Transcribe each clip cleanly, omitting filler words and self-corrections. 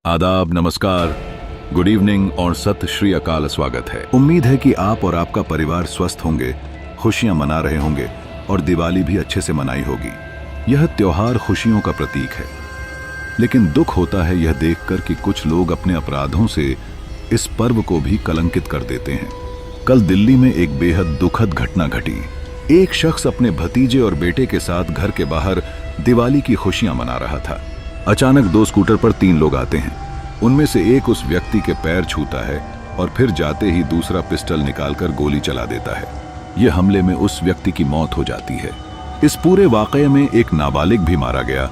आदाब, नमस्कार, good evening और सत श्री अकाल स्वागत है। उम्मीद है कि आप और आपका परिवार स्वस्थ होंगे, खुशियां मना रहे होंगे और दिवाली भी अच्छे से मनाई होगी। यह त्योहार खुशियों का प्रतीक है, लेकिन दुख होता है यह देखकर कि कुछ लोग अपने अपराधों से इस पर्व को भी कलंकित कर देते हैं। कल दिल्ली में एक बेहद दुखद घटना घटी। एक शख्स अपने भतीजे और बेटे के साथ घर के बाहर दिवाली की खुशियां मना रहा था। अचानक दो स्कूटर पर 3 लोग आते हैं। उनमें से एक उस व्यक्ति के पैर छूता है और फिर जाते ही दूसरा पिस्टल निकालकर गोली चला देता है। यह हमले में उस व्यक्ति की मौत हो जाती है। इस पूरे वाकये में एक नाबालिग भी मारा गया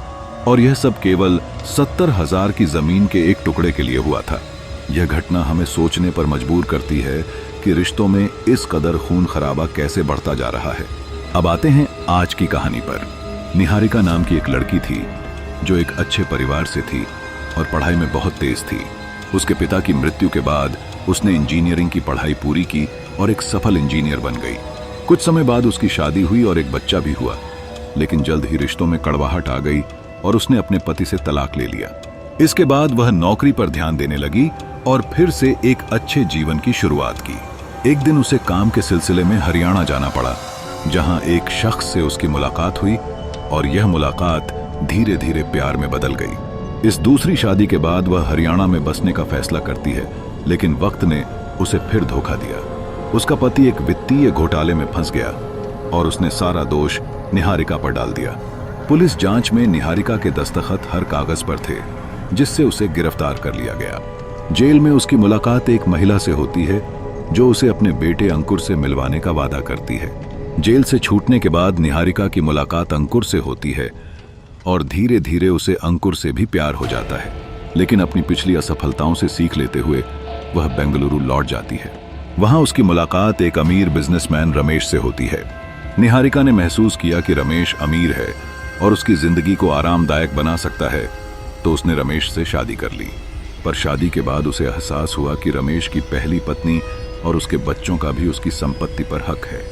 और यह सब केवल 70,000 की जमीन के एक टुकड़े के लिए हुआ था। यह घटना हमें सोचने पर मजबूर करती है कि रिश्तों में इस कदर खून खराबा कैसे बढ़ता जा रहा है। अब आते हैं आज की कहानी पर। निहारिका नाम की एक लड़की थी जो एक अच्छे परिवार से थी और पढ़ाई में बहुत तेज थी। उसके पिता की मृत्यु के बाद उसने इंजीनियरिंग की पढ़ाई पूरी की और एक सफल इंजीनियर बन गई। कुछ समय बाद उसकी शादी हुई और एक बच्चा भी हुआ, लेकिन जल्द ही रिश्तों में कड़वाहट आ गई और उसने अपने पति से तलाक ले लिया। इसके बाद वह नौकरी पर ध्यान देने लगी और फिर से एक अच्छे जीवन की शुरुआत की। एक दिन उसे काम के सिलसिले में हरियाणा जाना पड़ा, जहां एक शख्स से उसकी मुलाकात हुई और यह मुलाकात धीरे धीरे प्यार में बदल गई। इस दूसरी शादी के बाद वह हरियाणा में बसने का फैसला करती है, लेकिन वक्त ने उसे फिर धोखा दिया। उसका पति एक वित्तीय घोटाले में फंस गया और उसने सारा दोष निहारिका पर डाल दिया। पुलिस जांच में निहारिका के दस्तखत हर कागज पर थे, जिससे उसे गिरफ्तार कर लिया गया। जेल में उसकी मुलाकात एक महिला से होती है जो उसे अपने बेटे अंकुर से मिलवाने का वादा करती है। जेल से छूटने के बाद निहारिका की मुलाकात अंकुर से होती है और धीरे धीरे उसे अंकुर से भी प्यार हो जाता है। लेकिन अपनी पिछली असफलताओं से सीख लेते हुए वह बेंगलुरु लौट जाती है। वहां उसकी मुलाकात एक अमीर बिजनेसमैन रमेश से होती है। निहारिका ने महसूस किया कि रमेश अमीर है और उसकी जिंदगी को आरामदायक बना सकता है, तो उसने रमेश से शादी कर ली। पर शादी के बाद उसे एहसास हुआ कि रमेश की पहली पत्नी और उसके बच्चों का भी उसकी संपत्ति पर हक है।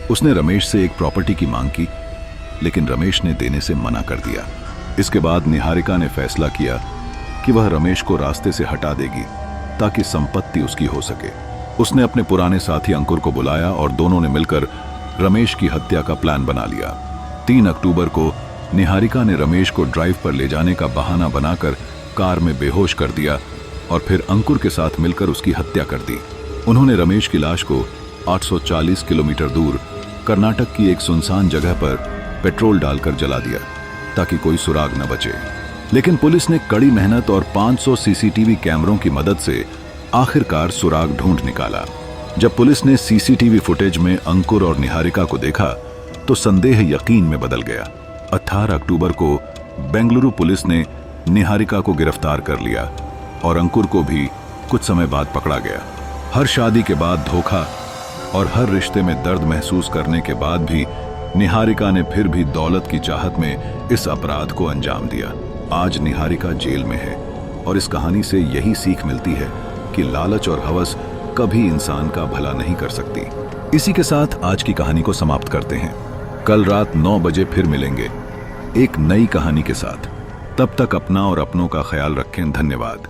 उसने रमेश से एक प्रॉपर्टी की मांग की, लेकिन रमेश ने देने से मना कर दिया। इसके बाद निहारिका ने फैसला किया कि वह रमेश को रास्ते से हटा देगी ताकि संपत्ति उसकी हो सके। उसने अपने पुराने साथी अंकुर को बुलाया और दोनों ने मिलकर रमेश की हत्या का प्लान बना लिया। 3 अक्टूबर को निहारिका ने रमेश को ड्राइव पर ले जाने का बहाना बनाकर कार में बेहोश कर दिया और फिर अंकुर के साथ मिलकर उसकी हत्या कर दी। उन्होंने रमेश की लाश को 840 किलोमीटर दूर कर्नाटक की एक सुनसान जगह पर पेट्रोल डालकर जला दिया ताकि कोई सुराग न बचे। लेकिन पुलिस ने कड़ी मेहनत और 500 सीसीटीवी कैमरों की मदद से आखिरकार सुराग ढूंढ निकाला। जब पुलिस ने सीसीटीवी फुटेज में अंकुर और निहारिका को देखा तो संदेह यकीन में बदल गया। 18 अक्टूबर को बेंगलुरु पुलिस ने निहारिका को गिरफ्तार कर लिया और अंकुर को भी कुछ समय बाद पकड़ा गया। हर शादी के बाद धोखा और हर रिश्ते में दर्द महसूस करने के बाद भी निहारिका ने फिर भी दौलत की चाहत में इस अपराध को अंजाम दिया। आज निहारिका जेल में है और इस कहानी से यही सीख मिलती है कि लालच और हवस कभी इंसान का भला नहीं कर सकती। इसी के साथ आज की कहानी को समाप्त करते हैं। कल रात 9 बजे फिर मिलेंगे एक नई कहानी के साथ। तब तक अपना और अपनों का ख्याल रखें। धन्यवाद।